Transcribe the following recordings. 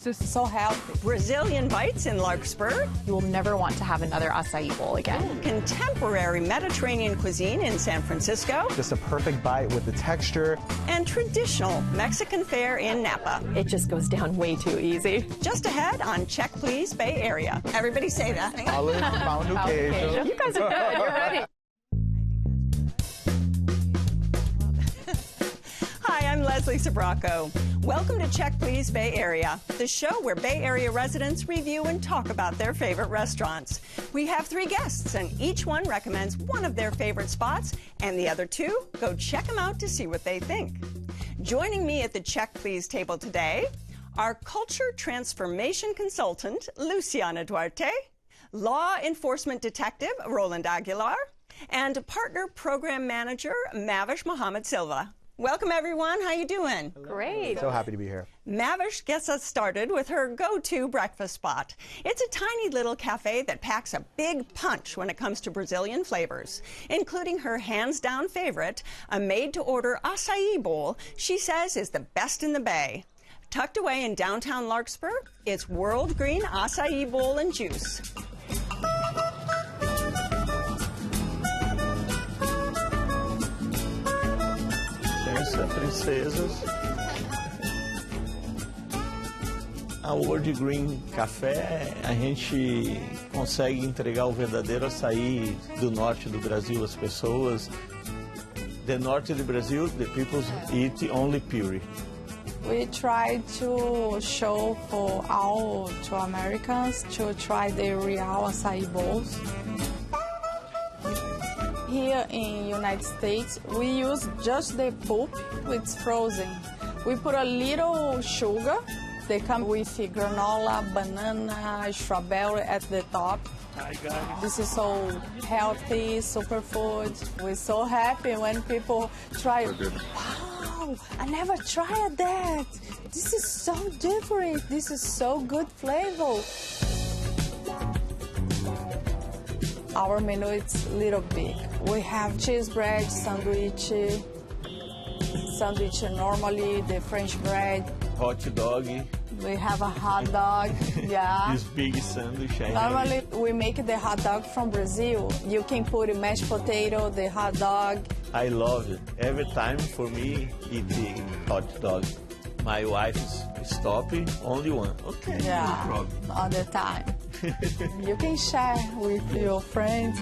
So healthy. Brazilian bites in Larkspur. You will never want to have another acai bowl again. Contemporary Mediterranean cuisine in San Francisco. Just a perfect bite with the texture. And traditional Mexican fare in Napa. It just goes down way too easy. Just ahead on Check Please Bay Area. Everybody say that. Olive, pão de queijo. You guys are good. You're ready. Hi, I'm Leslie Sabraco. Welcome to Check Please Bay Area, the show where Bay Area residents review and talk about their favorite restaurants. We have 3 guests, and each one recommends one of their favorite spots, and the other 2 go check them out to see what they think. Joining me at the Check Please table today, our culture transformation consultant, Luciana Duarte, law enforcement detective, Roland Aguilar, and partner program manager, Mavish Mohammed Silva. Welcome, everyone. How you doing? Great. So happy to be here. Mavish gets us started with her go-to breakfast spot. It's a tiny little cafe that packs a big punch when it comes to Brazilian flavors, including her hands-down favorite, a made-to-order acai bowl she says is the best in the Bay. Tucked away in downtown Larkspur, it's World Green Acai Bowl and Juice. Princesas. A World Green Café, a gente consegue entregar o verdadeiro açaí do norte do Brasil às pessoas. The norte do Brasil, the people eat only pure. We try to show for all to Americans to try the real acai bowls. Here in United States, we use just the pulp, it's frozen. We put a little sugar. They come with granola, banana, strawberry at the top. This is so healthy, superfoods. We're so happy when people try. Wow, I never tried that. This is so different. This is so good flavor. Our menu is a little big. We have cheese bread, sandwich normally, the French bread. Hot dog. We have a hot dog, yeah. This big sandwich. Normally, we make the hot dog from Brazil. You can put a mashed potato, the hot dog. I love it. Every time for me, eat the hot dog. My wife is stopping, only one. Okay, Yeah, no problem. all the time. You can share with your friends.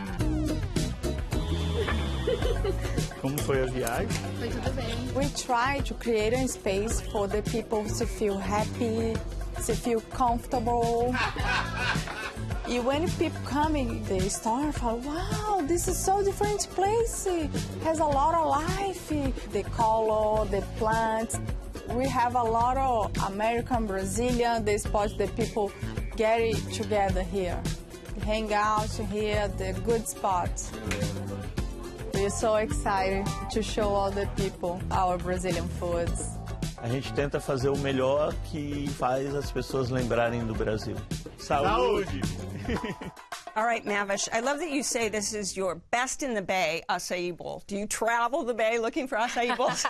Como foi a viagem? Foi tudo bem. We try to create a space for the people to feel happy, to feel comfortable. And when people come in the store, wow, this is so different place. It has a lot of life. The color, the plants. We have a lot of American, Brazilian, the spots that people get it together here. Hang out here, the good spots. We're so excited to show all the people our Brazilian foods. A gente tenta fazer o melhor que faz as pessoas lembrarem do Brasil. Saúde! All right, Mavish, I love that you say this is your best in the Bay acai bowl. Do you travel the Bay looking for acai bowls?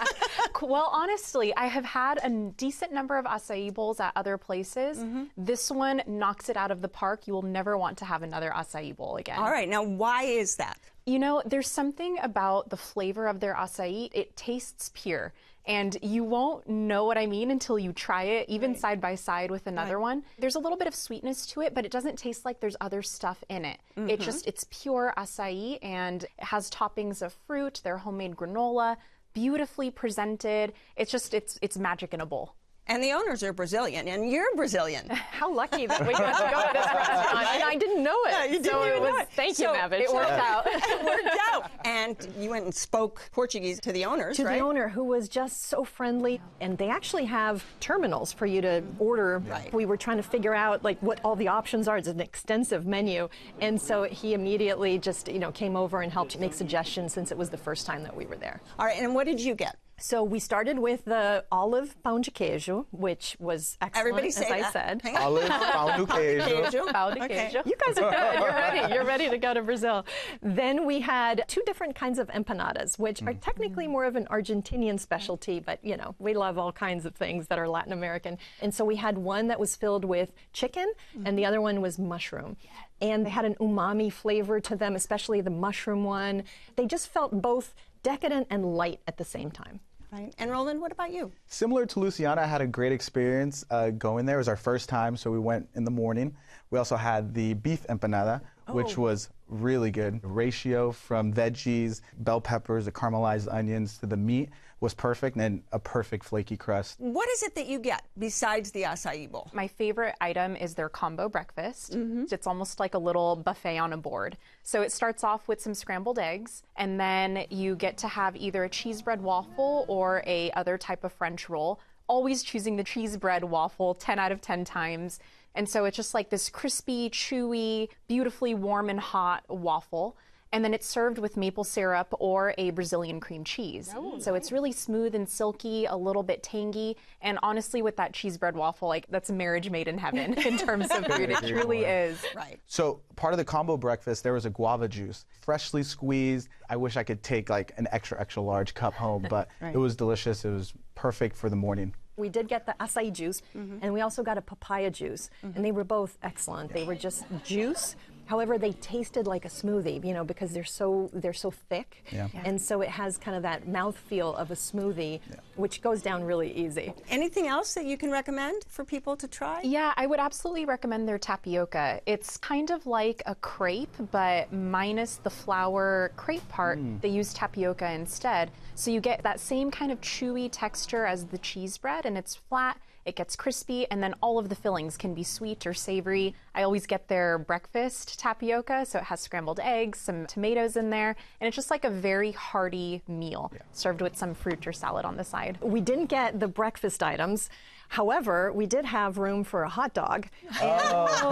Well, honestly, I have had a decent number of acai bowls at other places. This one knocks it out of the park. You will never want to have another acai bowl again. All right, now why is that? You know, there's something about the flavor of their acai. It tastes pure. And you won't know what I mean until you try it, even side by side with another one. There's a little bit of sweetness to it, but it doesn't taste like there's other stuff in it. It's pure acai, and it has toppings of fruit, their homemade granola, beautifully presented. It's magic in a bowl. And the owners are Brazilian, and you're Brazilian. How lucky that we got to go to this restaurant, and I didn't know it. Yeah, you didn't even know it. Thank you, So Mavish. it worked out. It worked out. And you went and spoke Portuguese to the owners, to right? the owner, who was just so friendly. And they actually have terminals for you to order. Right. We were trying to figure out like what all the options are. It's an extensive menu. And so he immediately just, came over and helped make suggestions since it was the first time that we were there. All right, and what did you get? So we started with the olive pão de queijo, which was excellent, Everybody say as I that. said. Olive pão de queijo. Pão de Okay. queijo. You guys are good. You're ready. You're ready to go to Brazil. Then we had 2 different kinds of empanadas, which are technically more of an Argentinian specialty, but you know, we love all kinds of things that are Latin American. And so we had one that was filled with chicken, and the other one was mushroom. And they had an umami flavor to them, especially the mushroom one. They just felt both decadent and light at the same time. Right. And Roland, what about you? Similar to Luciana, I had a great experience going there. It was our first time, so we went in the morning. We also had the beef empanada, which was really good. The ratio from veggies, bell peppers, the caramelized onions to the meat was perfect, and a perfect flaky crust. What is it that you get besides the acai bowl? My favorite item is their combo breakfast. It's almost like a little buffet on a board. So it starts off with some scrambled eggs, and then you get to have either a cheese bread waffle or a other type of French roll, always choosing the cheese bread waffle 10 out of 10 times. And so it's just like this crispy, chewy, beautifully warm and hot waffle. And then it's served with maple syrup or a Brazilian cream cheese. So it's really smooth and silky, a little bit tangy. And honestly, with that cheese bread waffle, like that's a marriage made in heaven in terms of food. It truly is. Right. So part of the combo breakfast, there was a guava juice, freshly squeezed. I wish I could take like an extra, extra large cup home, but it was delicious. It was perfect for the morning. We did get the acai juice, and we also got a papaya juice, and they were both excellent. They were just juice. However, they tasted like a smoothie, you know, because they're so thick, and so it has kind of that mouthfeel of a smoothie, which goes down really easy. Anything else that you can recommend for people to try? Yeah, I would absolutely recommend their tapioca. It's kind of like a crepe, but minus the flour crepe part. They use tapioca instead. So you get that same kind of chewy texture as the cheese bread, and it's flat. It gets crispy, and then all of the fillings can be sweet or savory. I always get their breakfast tapioca, so it has scrambled eggs, some tomatoes in there, and it's just like a very hearty meal served with some fruit or salad on the side. We didn't get the breakfast items. However, we did have room for a hot dog. That's awesome.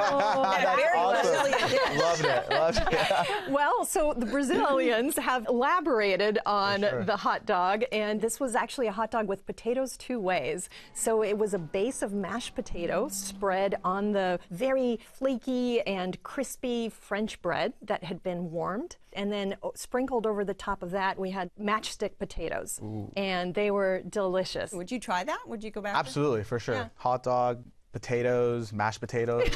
Loved it. Well, so the Brazilians have elaborated on the hot dog, and this was actually a hot dog with potatoes 2 ways. So it was a base of mashed potatoes spread on the very flaky and crispy French bread that had been warmed. And then sprinkled over the top of that, we had matchstick potatoes, and they were delicious. Would you try that? Would you go back? Absolutely, for sure. Yeah. Hot dog, potatoes, mashed potatoes,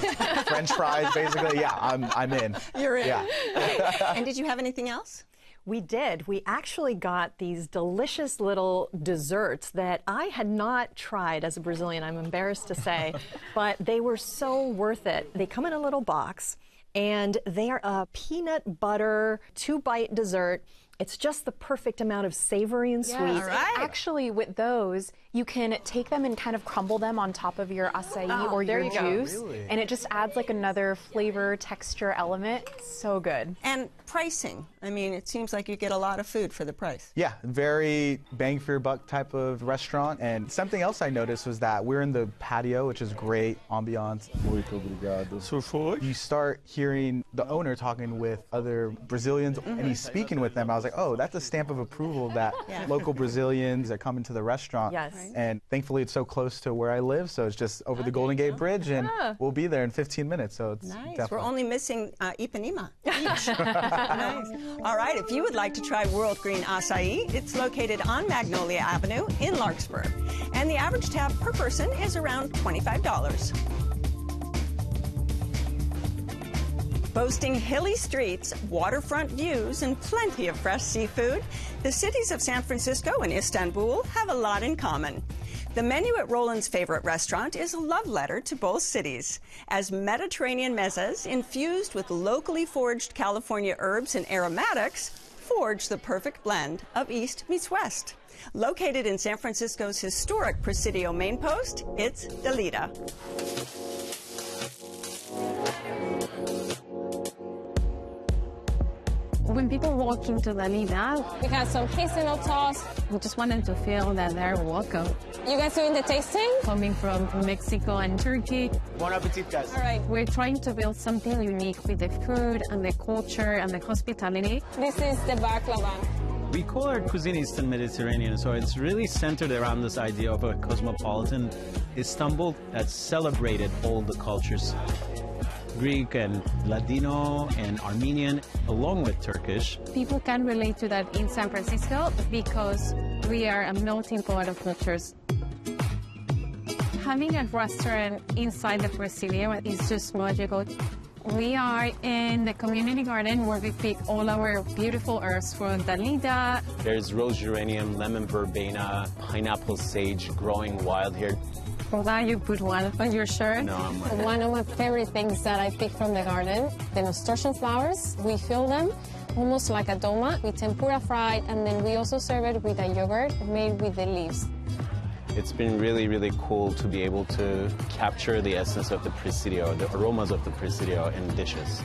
French fries, basically. Yeah, I'm in. You're in. Yeah. And did you have anything else? We did. We actually got these delicious little desserts that I had not tried as a Brazilian, I'm embarrassed to say, but they were so worth it. They come in a little box, and they are a peanut butter 2-bite dessert. It's just the perfect amount of savory and sweet. All right. Actually, with those, you can take them and kind of crumble them on top of your acai or your juice, and it just adds like another flavor, texture element. So good. And pricing. I mean, it seems like you get a lot of food for the price. Yeah, very bang for your buck type of restaurant. And something else I noticed was that we're in the patio, which is great ambiance. Muito obrigado. So foi? You start hearing the owner talking with other Brazilians, and he's speaking with them. I was like, oh, that's a stamp of approval that local Brazilians are coming to the restaurant. Yes. And thankfully, it's so close to where I live, so it's just over the Golden Gate Bridge, and we'll be there in 15 minutes. So it's Nice. We're only missing Ipanema. Nice. All right, if you would like to try World Green Açaí, it's located on Magnolia Avenue in Larkspur. And the average tab per person is around $25. Boasting hilly streets, waterfront views, and plenty of fresh seafood, the cities of San Francisco and Istanbul have a lot in common. The menu at Roland's favorite restaurant is a love letter to both cities, as Mediterranean mezes infused with locally foraged California herbs and aromatics forge the perfect blend of East meets West. Located in San Francisco's historic Presidio main post, it's Dalida. When people walk into Dalida, we have some hazelnut sauce. We just wanted to feel that they're welcome. You guys doing the tasting? Coming from Mexico and Turkey. Bon appetit, guys. All right. We're trying to build something unique with the food and the culture and the hospitality. This is the baklava. We call our cuisine Eastern Mediterranean, so it's really centered around this idea of a cosmopolitan Istanbul that celebrated all the cultures. Greek and Ladino and Armenian, along with Turkish. People can relate to that in San Francisco because we are a melting pot of cultures. Having a restaurant inside the Presidio is just magical. We are in the community garden where we pick all our beautiful herbs from Dalida. There's rose geranium, lemon verbena, pineapple sage growing wild here. For that, you put one on your shirt. No, I'm not. One of my favorite things that I pick from the garden, the nasturtium flowers. We fill them almost like a doma. We tempura fry, and then we also serve it with a yogurt made with the leaves. It's been really, really cool to be able to capture the essence of the Presidio, the aromas of the Presidio in dishes.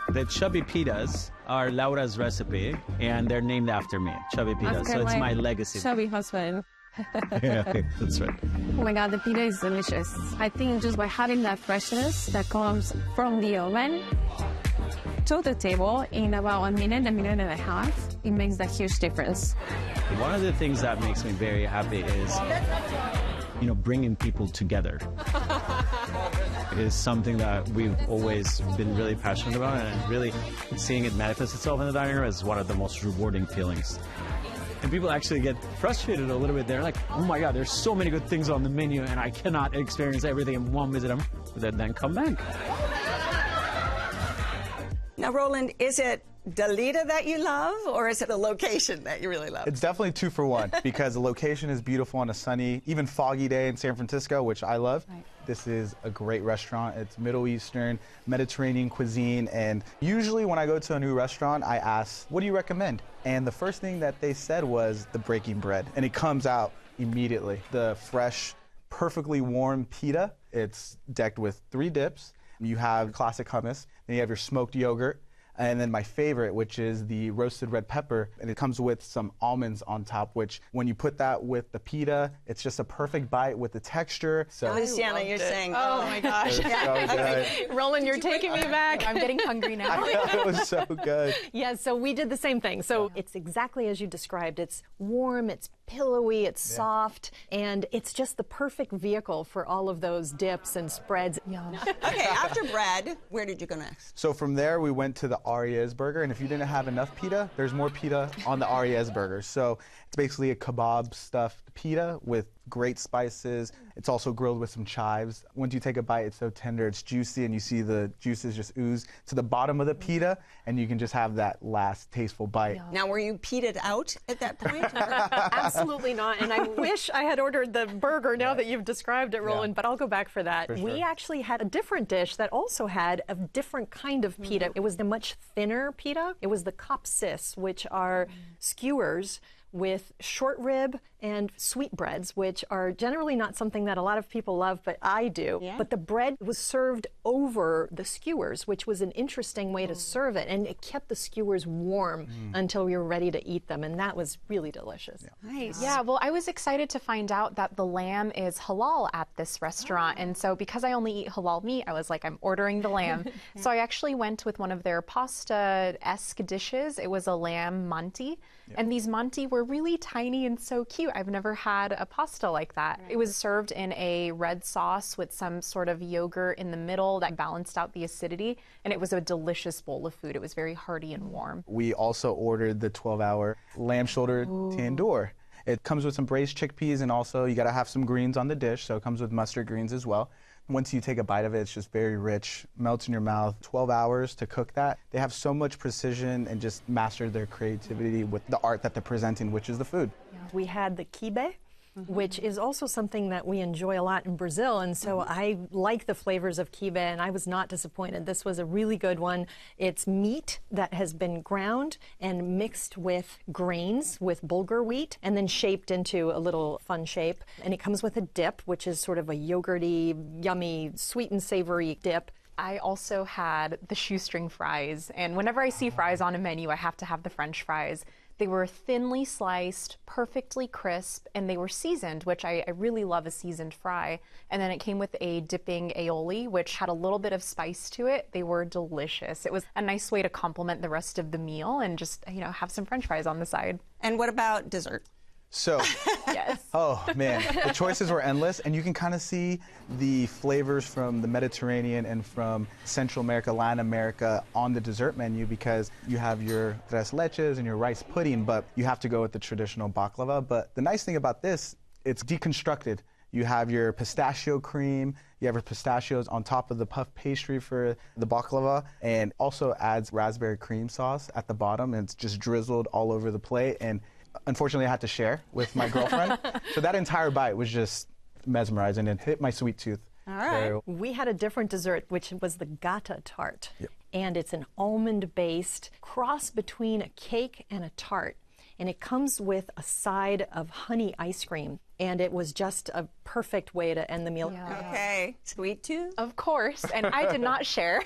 The chubby pitas are Laura's recipe, and they're named after me, chubby pitas, After so it's my legacy. Chubby husband. Yeah, that's right. Oh my God, the pita is delicious. I think just by having that freshness that comes from the oven to the table in about a minute and a half, it makes that huge difference. One of the things that makes me very happy is, bringing people together. It is something that we've always been really passionate about, and really seeing it manifest itself in the dining room is one of the most rewarding feelings. And people actually get frustrated a little bit. They're like, oh my God, there's so many good things on the menu and I cannot experience everything in one visit. But then come back. Now, Roland, is it Dalida that you love, or is it a location that you really love? It's definitely 2 for 1 because the location is beautiful on a sunny, even foggy day in San Francisco, which I love. Right. This is a great restaurant. It's Middle Eastern, Mediterranean cuisine, and usually when I go to a new restaurant, I ask, what do you recommend? And the first thing that they said was the breaking bread, and it comes out immediately. The fresh, perfectly warm pita. It's decked with 3 dips. You have classic hummus, then you have your smoked yogurt, and then my favorite, which is the roasted red pepper, and it comes with some almonds on top, which when you put that with the pita, it's just a perfect bite with the texture. So Luciana, you're saying, oh my gosh. So Okay. Roland, you're taking me back. I'm getting hungry now. I know, it was so good. Yeah, so we did the same thing. So it's exactly as you described. It's warm, it's pillowy, it's soft, and it's just the perfect vehicle for all of those dips and spreads. Yum. Okay, after bread, where did you go next? So from there, we went to the Arias burger, and if you didn't have enough pita, there's more pita on the Arias burger. So it's basically a kebab stuffed pita with great spices. It's also grilled with some chives. Once you take a bite, it's so tender, it's juicy, and you see the juices just ooze to the bottom of the pita, and you can just have that last tasteful bite. Now, were you pita'd out at that point? Absolutely not. And I wish I had ordered the burger now that you've described it, Roland, but I'll go back for that. For sure. We actually had a different dish that also had a different kind of pita. It was the much thinner pita. It was the kopsis, which are skewers with short rib and sweetbreads, which are generally not something that a lot of people love, but I do. Yeah. But the bread was served over the skewers, which was an interesting way to serve it, and it kept the skewers warm until we were ready to eat them, and that was really delicious. Yeah. Nice. Yeah, well, I was excited to find out that the lamb is halal at this restaurant. And so because I only eat halal meat, I was like, I'm ordering the lamb. So I actually went with one of their pasta-esque dishes. It was a lamb manti. And these manti were really tiny and so cute. I've never had a pasta like that. It was served in a red sauce with some sort of yogurt in the middle that balanced out the acidity. And it was a delicious bowl of food. It was very hearty and warm. We also ordered the 12-hour lamb shoulder tandoor. It comes with some braised chickpeas, and also you gotta have some greens on the dish, so it comes with mustard greens as well. Once you take a bite of it, it's just very rich, melts in your mouth. 12 hours to cook that. They have so much precision and just mastered their creativity with the art that they're presenting, which is the food. We had the quibe, which is also something that we enjoy a lot in Brazil, and so I like the flavors of quibe, and I was not disappointed. This was a really good one. It's meat that has been ground and mixed with grains, with bulgur wheat, and then shaped into a little fun shape. And it comes with a dip, which is sort of a yogurty, yummy, sweet and savory dip. I also had the shoestring fries, and whenever I see fries on a menu, I have to have the French fries. They were thinly sliced, perfectly crisp, and they were seasoned, which I really love a seasoned fry. And then it came with a dipping aioli, which had a little bit of spice to it. They were delicious. It was a nice way to complement the rest of the meal and just, you know, have some French fries on the side. And what about dessert? So, Yes. oh man, the choices were endless, and you can kind of see the flavors from the Mediterranean and from Central America, Latin America on the dessert menu, because you have your tres leches and your rice pudding, but you have to go with the traditional baklava. But the nice thing about this, it's deconstructed. You have your pistachio cream, you have your pistachios on top of the puff pastry for the baklava, and also adds raspberry cream sauce at the bottom, and it's just drizzled all over the plate. And unfortunately, I had to share with my girlfriend. So that entire bite was just mesmerizing and hit my sweet tooth. All right. We had a different dessert, which was the gata tart. Yep. And it's an almond-based cross between a cake and a tart. And it comes with a side of honey ice cream. And it was just a perfect way to end the meal. Yeah. Okay. Sweet tooth? Of course, and I did not share,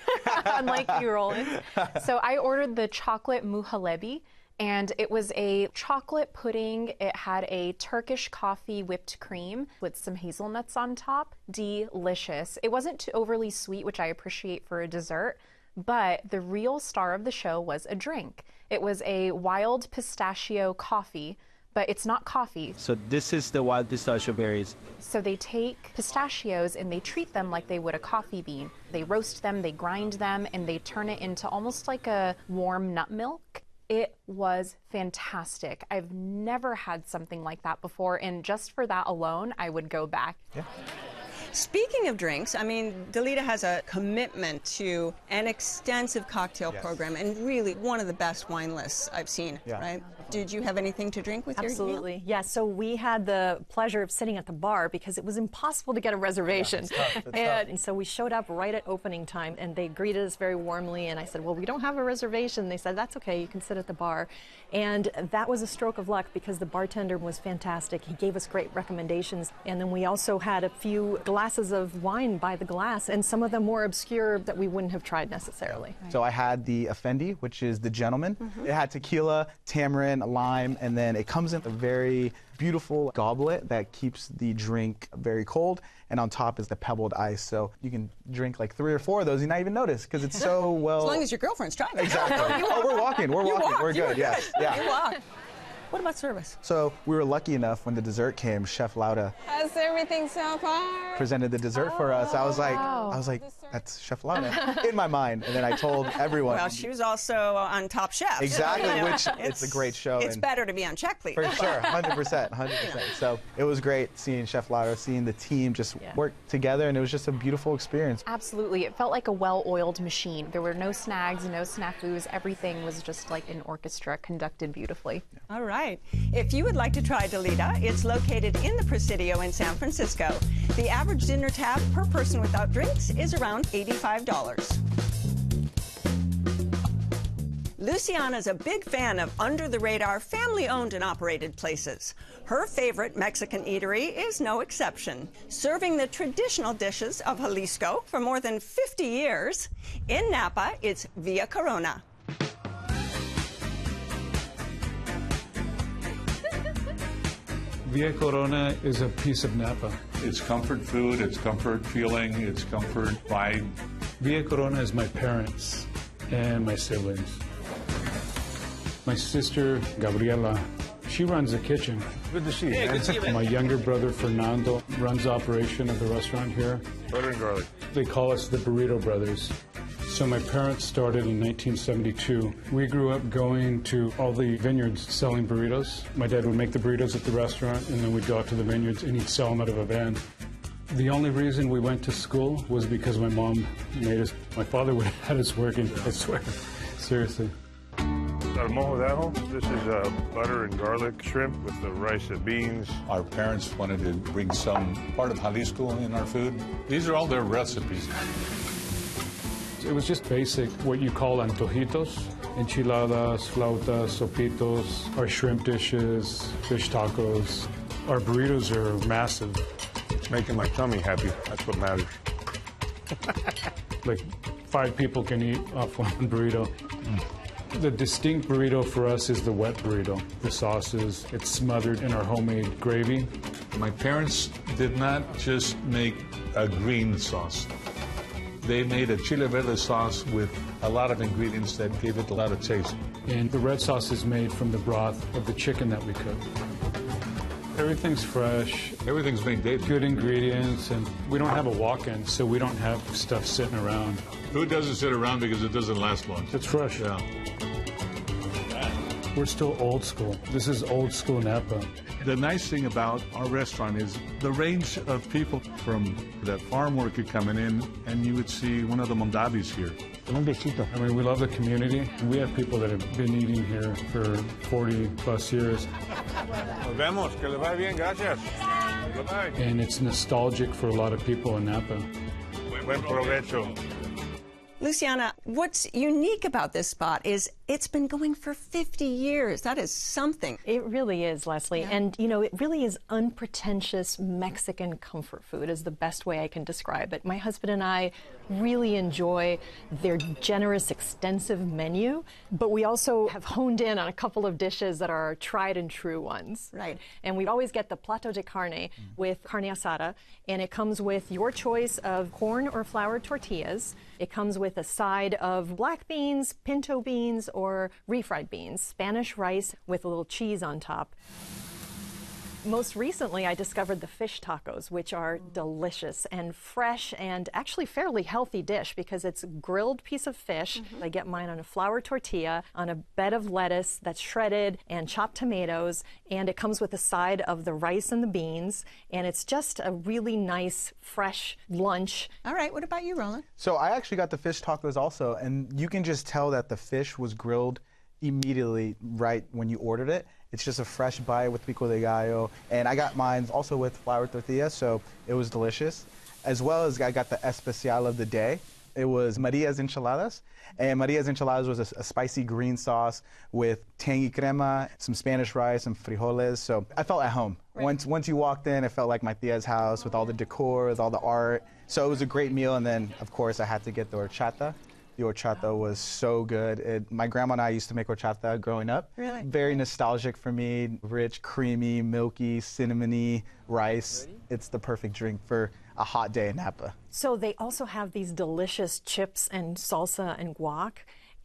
unlike you, Roland. So I ordered the chocolate muhallebi, and it was a chocolate pudding. It had a Turkish coffee whipped cream with some hazelnuts on top. Delicious. It wasn't too overly sweet, which I appreciate for a dessert, but the real star of the show was a drink. It was a wild pistachio coffee, but it's not coffee. So this is the wild pistachio berries. So they take pistachios and they treat them like they would a coffee bean. They roast them, they grind them, and they turn it into almost like a warm nut milk. It was fantastic. I've never had something like that before, and just for that alone, I would go back. Yeah. Speaking of drinks, I mean, Dalida has a commitment to an extensive cocktail program and really one of the best wine lists I've seen, right? Did you have anything to drink with your meal? Absolutely. Yeah, so we had the pleasure of sitting at the bar because it was impossible to get a reservation. And so we showed up right at opening time, and they greeted us very warmly, and I said, well, we don't have a reservation. They said, that's okay, you can sit at the bar. And that was a stroke of luck because the bartender was fantastic. He gave us great recommendations, and then we also had a few glasses of wine by the glass, and some of them more obscure that we wouldn't have tried necessarily. So I had the Effendi, which is the gentleman. It had tequila, tamarind, lime, and then it comes in a very beautiful goblet that keeps the drink very cold, and on top is the pebbled ice. So you can drink like 3 or 4 of those and not even notice because it's so well. As long as your girlfriend's trying it. Exactly. Oh, we're walking. We're walking. We're good. Yes. Yeah. You walk. What about service? So we were lucky enough when the dessert came, Chef Lauda How's everything so far? presented the dessert for us. I was like, that's Chef Lauda in my mind. And then I told everyone. Well, she was also on Top Chef. Exactly, so, you know, which it's a great show. It's better to be on Check, please. For sure, 100%, 100%. So it was great seeing Chef Lauda, seeing the team just work together, and it was just a beautiful experience. Absolutely. It felt like a well-oiled machine. There were no snags, no snafus. Everything was just like an orchestra conducted beautifully. All right. If you would like to try Dalida, it's located in the Presidio in San Francisco. The average dinner tab per person without drinks is around $85. Luciana's a big fan of under-the-radar, family-owned and operated places. Her favorite Mexican eatery is no exception, serving the traditional dishes of Jalisco for more than 50 years. In Napa, it's Villa Corona. Villa Corona is a piece of Napa. It's comfort food, it's comfort feeling, it's comfort vibe. Villa Corona is my parents and my siblings. My sister, Gabriela, she runs the kitchen. Good to see you, man. My younger brother, Fernando, runs the operation of the restaurant here. Butter and garlic. They call us the Burrito Brothers. So my parents started in 1972. We grew up going to all the vineyards selling burritos. My dad would make the burritos at the restaurant, and then we'd go out to the vineyards and he'd sell them out of a van. The only reason we went to school was because my mom made us. My father would have had us working, I swear. Seriously. Al mojo de ajo. This is butter and garlic shrimp with the rice and beans. Our parents wanted to bring some part of Jalisco in our food. These are all their recipes. It was just basic, what you call antojitos, enchiladas, flautas, sopitos, our shrimp dishes, fish tacos. Our burritos are massive. It's making my tummy happy. That's what matters. Like 5 people can eat off one burrito. The distinct burrito for us is the wet burrito. The sauces, it's smothered in our homemade gravy. My parents did not just make a green sauce. They made a chile verde sauce with a lot of ingredients that gave it a lot of taste. And the red sauce is made from the broth of the chicken that we cook. Everything's fresh. Everything's made daily. Good ingredients, and we don't have a walk-in, so we don't have stuff sitting around. Food doesn't sit around because it doesn't last long. It's fresh. Yeah. We're still old school. This is old school Napa. The nice thing about our restaurant is the range of people from that farm worker coming in, and you would see one of the Mondabis here. I mean, we love the community. We have people that have been eating here for 40 plus years. Nos vemos. Que le vaya bien. Gracias. Bye-bye. And it's nostalgic for a lot of people in Napa. Buen provecho. Luciana, what's unique about this spot is it's been going for 50 years. That is something. It really is, Leslie. Yeah. And, you know, it really is unpretentious Mexican comfort food is the best way I can describe it. My husband and I really enjoy their generous, extensive menu, but we also have honed in on a couple of dishes that are tried and true ones. Right. And we always get the plato de carne with carne asada, and it comes with your choice of corn or flour tortillas. It comes with a side of black beans, pinto beans, or refried beans, Spanish rice with a little cheese on top. Most recently, I discovered the fish tacos, which are delicious and fresh and actually fairly healthy dish because it's a grilled piece of fish. I get mine on a flour tortilla, on a bed of lettuce that's shredded and chopped tomatoes, and it comes with a side of the rice and the beans, and it's just a really nice, fresh lunch. All right, what about you, Roland? So I actually got the fish tacos also, and you can just tell that the fish was grilled immediately right when you ordered it. It's just a fresh bite with pico de gallo, and I got mine also with flour tortilla, so it was delicious. As well as I got the especial of the day. It was Maria's enchiladas, and Maria's enchiladas was a spicy green sauce with tangy crema, some Spanish rice, some frijoles, so I felt at home. Right. Once you walked in, it felt like my tia's house with all the decor, with all the art. So it was a great meal, and then, of course, I had to get the horchata. The horchata was so good. My grandma and I used to make horchata growing up. Really? Very nostalgic for me. Rich, creamy, milky, cinnamony rice. It's the perfect drink for a hot day in Napa. So they also have these delicious chips and salsa and guac.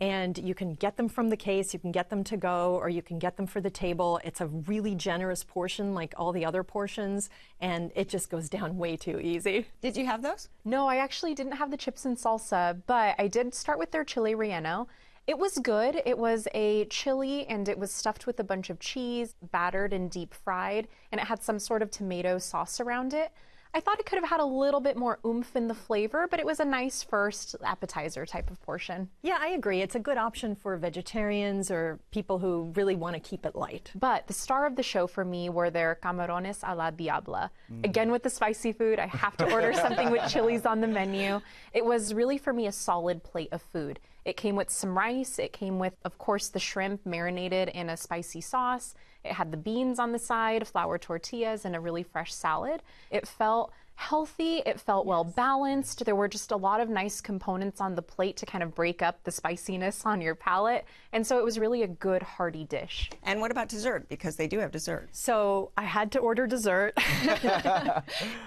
And you can get them from the case, you can get them to go, or you can get them for the table. It's a really generous portion like all the other portions, and it just goes down way too easy. Did you have those? No, I actually didn't have the chips and salsa, but I did start with their chile relleno. It was good. It was a chili, and it was stuffed with a bunch of cheese, battered and deep fried, and it had some sort of tomato sauce around it. I thought it could have had a little bit more oomph in the flavor, but it was a nice first appetizer type of portion. Yeah, I agree. It's a good option for vegetarians or people who really want to keep it light. But the star of the show for me were their camarones a la diabla. Again, with the spicy food, I have to order something with chilies on the menu. It was really, for me, a solid plate of food. It came with some rice. It came with, of course, the shrimp marinated in a spicy sauce. It had the beans on the side, flour tortillas, and a really fresh salad. It felt healthy. It felt well balanced. There were just a lot of nice components on the plate to kind of break up the spiciness on your palate. And so it was really a good hearty dish. And what about dessert? Because they do have dessert. So I had to order dessert.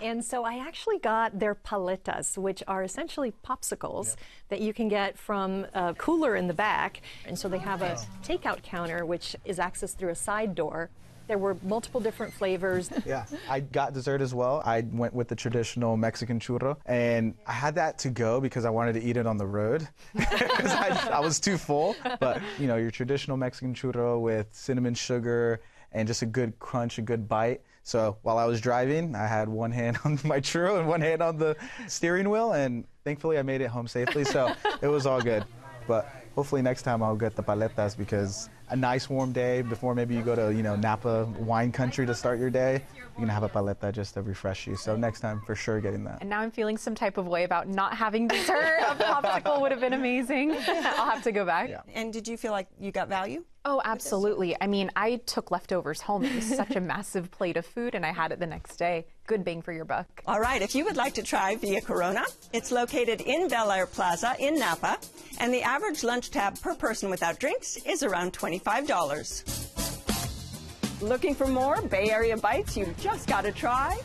And so I actually got their paletas, which are essentially popsicles that you can get from a cooler in the back. And so they have a takeout counter, which is accessed through a side door. There were multiple different flavors. Yeah, I got dessert as well. I went with the traditional Mexican churro, and I had that to go because I wanted to eat it on the road because I was too full. But, you know, your traditional Mexican churro with cinnamon sugar and just a good crunch, a good bite. So while I was driving, I had one hand on my churro and one hand on the steering wheel, and thankfully I made it home safely, so it was all good. But hopefully next time I'll get the paletas because a nice warm day before maybe you go to, you know, Napa wine country to start your day, you're going to have a paleta just to refresh you. So next time, for sure, getting that. And now I'm feeling some type of way about not having dessert. A popsicle would have been amazing. I'll have to go back. Yeah. And did you feel like you got value? Oh, absolutely. I mean, I took leftovers home. It was such a massive plate of food, and I had it the next day. Good bang for your buck. All right, if you would like to try Villa Corona, it's located in Bel Air Plaza in Napa, and the average lunch tab per person without drinks is around $25. Looking for more Bay Area bites you've just got to try?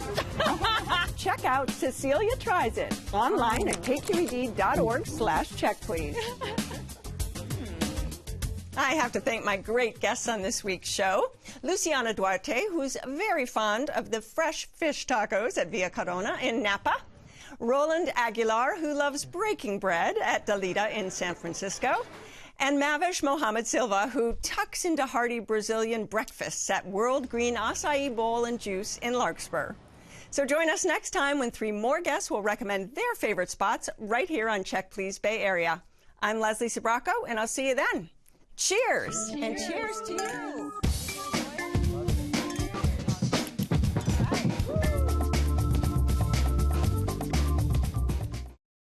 Check out Cecilia Tries It online at kqed.org/check, please. I have to thank my great guests on this week's show. Luciana Duarte, who's very fond of the fresh fish tacos at Villa Corona in Napa. Roland Aguilar, who loves breaking bread at Dalida in San Francisco. And Mavish Mohamed Silva, who tucks into hearty Brazilian breakfasts at World Green Açaí Bowl and Juice in Larkspur. So join us next time when 3 more guests will recommend their favorite spots right here on Check Please Bay Area. I'm Leslie Sbrocco, and I'll see you then. Cheers! And cheers to you!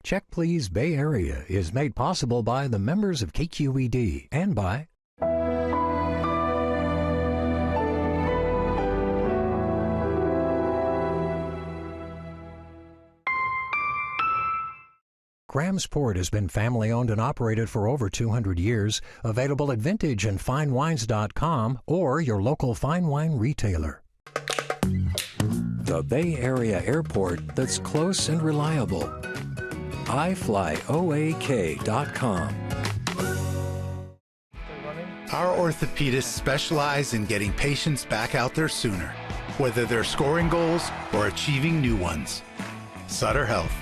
Check Please Bay Area is made possible by the members of KQED and by Larkspur has been family-owned and operated for over 200 years. Available at vintage and finewines.com or your local fine wine retailer. The Bay Area airport that's close and reliable. iFlyOAK.com. Our orthopedists specialize in getting patients back out there sooner, whether they're scoring goals or achieving new ones. Sutter Health.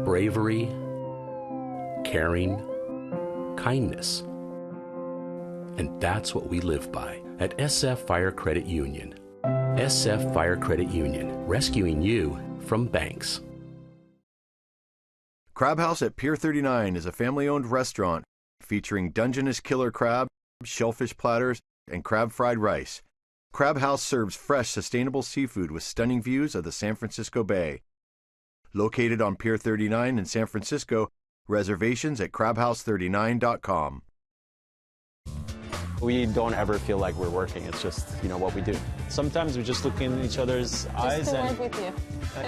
Bravery, caring, kindness. And that's what we live by at SF Fire Credit Union. SF Fire Credit Union, rescuing you from banks. Crab House at Pier 39 is a family-owned restaurant featuring Dungeness killer crab, shellfish platters, and crab fried rice. Crab House serves fresh, sustainable seafood with stunning views of the San Francisco Bay. Located on Pier 39 in San Francisco, reservations at crabhouse39.com. We don't ever feel like we're working. It's just, what we do. Sometimes we just look in each other's eyes Just to and work with you.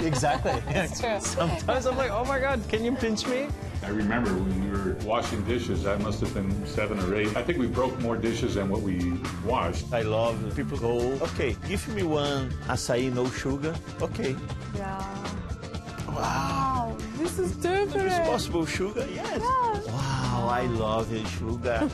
Exactly. It's true. Sometimes I'm like, oh my God, can you pinch me? I remember when we were washing dishes, that must have been 7 or 8. I think we broke more dishes than what we washed. I love people go, okay, give me one açaí no sugar. Okay. Yeah. Wow. This is different. Is this possible sugar? Yes. Yeah. Wow, I love it, sugar.